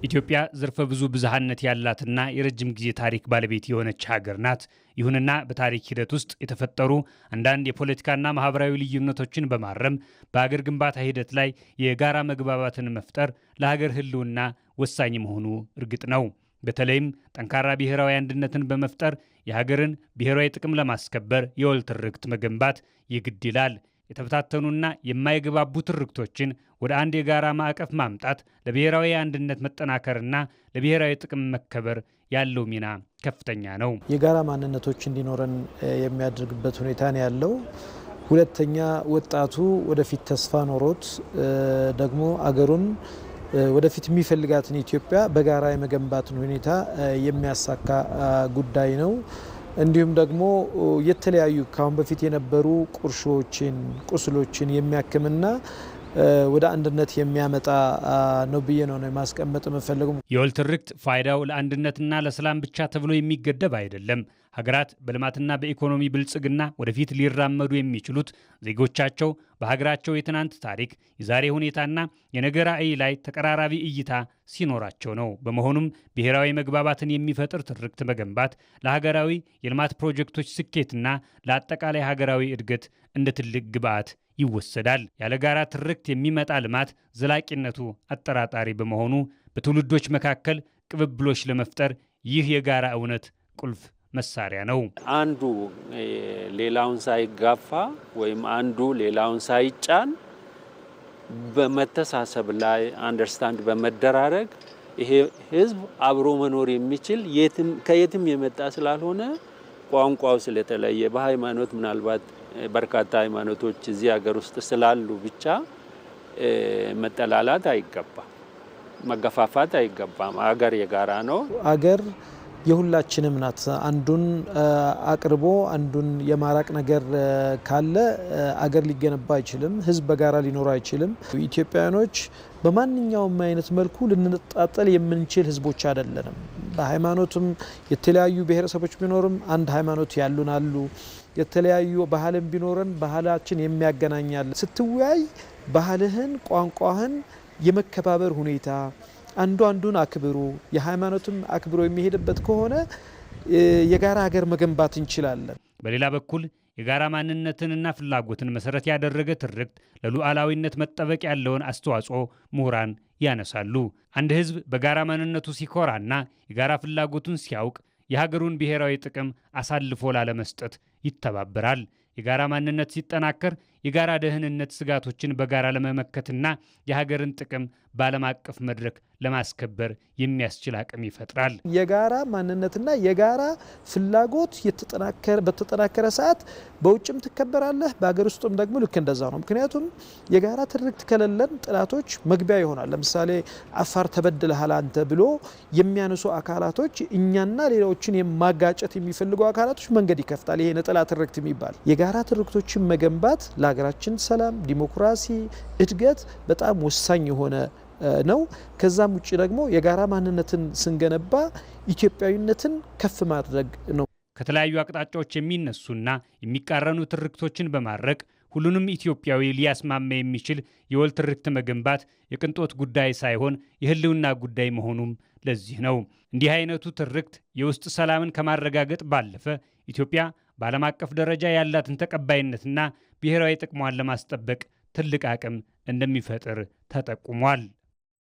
ኢትዮጵያ ዘርፈ ብዙ ብዝሃነት ያላትና የረጅም ጊዜ ታሪክ ባለቤት የሆነች ሀገር ናት። ይሁንና በታሪክ ሂደት ውስጥ የተፈጠሩ አንዳንድ የፖለቲካና ማህበራዊ ልዩነቶችን በማረም በሀገር ግንባታ ሂደት ላይ የጋራ መግባባትን መፍጠር ለሀገር ሕልውና ወሳኝ መሆኑ እርግጥ ነው። በተለይም ጠንካራ ብሔራዊ አንድነትን በመፍጠር የሀገርን ብሔራዊ ጥቅም ለማስከበር የወል ትርክት መገንባት ይግድ ይላል። የተበታተኑና የማይግባቡ ትርክቶችን ወደ አንድ የጋራ ማዕቀፍ ማምጣት ለብሔራዊ አንድነት መጠናከርና ለብሔራዊ ጥቅም መከበር ያለው ሚና ከፍተኛ ነው። የጋራ ማንነቶች እንዲኖረን የሚያደርግበት ሁኔታ ነው ያለው። ሁለተኛ ወጣቱ ወደፊት ተስፋ ኖሮት ደግሞ አገሩን ወደፊት የሚፈልጋትን ኢትዮጵያ በጋራ የመገንባትን ሁኔታ የሚያሳካ ጉዳይ ነው። እንዲሁም ደግሞ የተለያዩ ካሁን በፊት የነበሩ ቁርሾችን ቁስሎችን የሚያክምና ወደ አንድነት የሚያመጣ ነው ብዬ ነው ማስቀመጥ የምፈልገው። የወል ትርክት ፋይዳው ለአንድነትና ለሰላም ብቻ ተብሎ የሚገደብ አይደለም። ሀገራት በልማትና በኢኮኖሚ ብልጽግና ወደፊት ሊራመዱ የሚችሉት ዜጎቻቸው በሀገራቸው የትናንት ታሪክ፣ የዛሬ ሁኔታና የነገ ራዕይ ላይ ተቀራራቢ እይታ ሲኖራቸው ነው። በመሆኑም ብሔራዊ መግባባትን የሚፈጥር ትርክት መገንባት ለሀገራዊ የልማት ፕሮጀክቶች ስኬትና ለአጠቃላይ ሀገራዊ እድገት እንደ ትልቅ ግብዓት ይወሰዳል። ያለ ጋራ ትርክት የሚመጣ ልማት ዘላቂነቱ አጠራጣሪ በመሆኑ በትውልዶች መካከል ቅብብሎች ለመፍጠር ይህ የጋራ እውነት ቁልፍ መሳሪያ ነው። አንዱ ሌላውን ሳይጋፋ ወይም አንዱ ሌላውን ሳይጫን በመተሳሰብ ላይ አንደርስታንድ በመደራረግ ይሄ ህዝብ አብሮ መኖር የሚችል ከየትም የመጣ ስላልሆነ ቋንቋው ስለተለየ በሃይማኖት ምናልባት በርካታ ሃይማኖቶች እዚህ ሀገር ውስጥ ስላሉ ብቻ መጠላላት አይገባም፣ መገፋፋት አይገባም። አገር የጋራ ነው። አገር የሁላችንም ናት። አንዱን አቅርቦ አንዱን የማራቅ ነገር ካለ አገር ሊገነባ አይችልም። ህዝብ በጋራ ሊኖር አይችልም። ኢትዮጵያውያኖች በማንኛውም አይነት መልኩ ልንጣጠል የምንችል ህዝቦች አይደለንም። በሃይማኖትም የተለያዩ ብሔረሰቦች ቢኖርም አንድ ሃይማኖት ያሉን አሉ። የተለያዩ ባህልም ቢኖረን ባህላችን የሚያገናኛል። ስትወያይ ባህልህን፣ ቋንቋህን የመከባበር ሁኔታ አንዱ አንዱን አክብሩ የሃይማኖትም አክብሮ የሚሄድበት ከሆነ የጋራ ሀገር መገንባት እንችላለን። በሌላ በኩል የጋራ ማንነትንና ፍላጎትን መሰረት ያደረገ ትርክት ለሉዓላዊነት መጠበቅ ያለውን አስተዋጽኦ ምሁራን ያነሳሉ። አንድ ህዝብ በጋራ ማንነቱ ሲኮራና የጋራ ፍላጎቱን ሲያውቅ የሀገሩን ብሔራዊ ጥቅም አሳልፎ ላለመስጠት ይተባበራል። የጋራ ማንነት ሲጠናከር የጋራ ደህንነት ስጋቶችን በጋራ ለመመከትና የሀገርን ጥቅም በዓለም አቀፍ መድረክ ለማስከበር የሚያስችል አቅም ይፈጥራል። የጋራ ማንነትና የጋራ ፍላጎት በተጠናከረ ሰዓት በውጭም ትከበራለህ፣ በሀገር ውስጥም ደግሞ ልክ እንደዛ ነው። ምክንያቱም የጋራ ትርክት ከሌለን ጥላቶች መግቢያ ይሆናል። ለምሳሌ አፋር ተበድለሃል አንተ ብሎ የሚያነሱ አካላቶች እኛና ሌሎችን የማጋጨት የሚፈልጉ አካላቶች መንገድ ይከፍታል። ይሄ ነጠላ ትርክት የሚባል የጋራ ትርክቶችን መገንባት ለሀገራችን ሰላም፣ ዲሞክራሲ፣ እድገት በጣም ወሳኝ የሆነ ነው። ከዛም ውጭ ደግሞ የጋራ ማንነትን ስንገነባ ኢትዮጵያዊነትን ከፍ ማድረግ ነው። ከተለያዩ አቅጣጫዎች የሚነሱና የሚቃረኑ ትርክቶችን በማድረቅ ሁሉንም ኢትዮጵያዊ ሊያስማማ የሚችል የወል ትርክት መገንባት የቅንጦት ጉዳይ ሳይሆን የህልውና ጉዳይ መሆኑም ለዚህ ነው። እንዲህ አይነቱ ትርክት የውስጥ ሰላምን ከማረጋገጥ ባለፈ ኢትዮጵያ በዓለም አቀፍ ደረጃ ያላትን ተቀባይነትና ብሔራዊ ጥቅሟን ለማስጠበቅ ትልቅ አቅም እንደሚፈጥር ተጠቁሟል።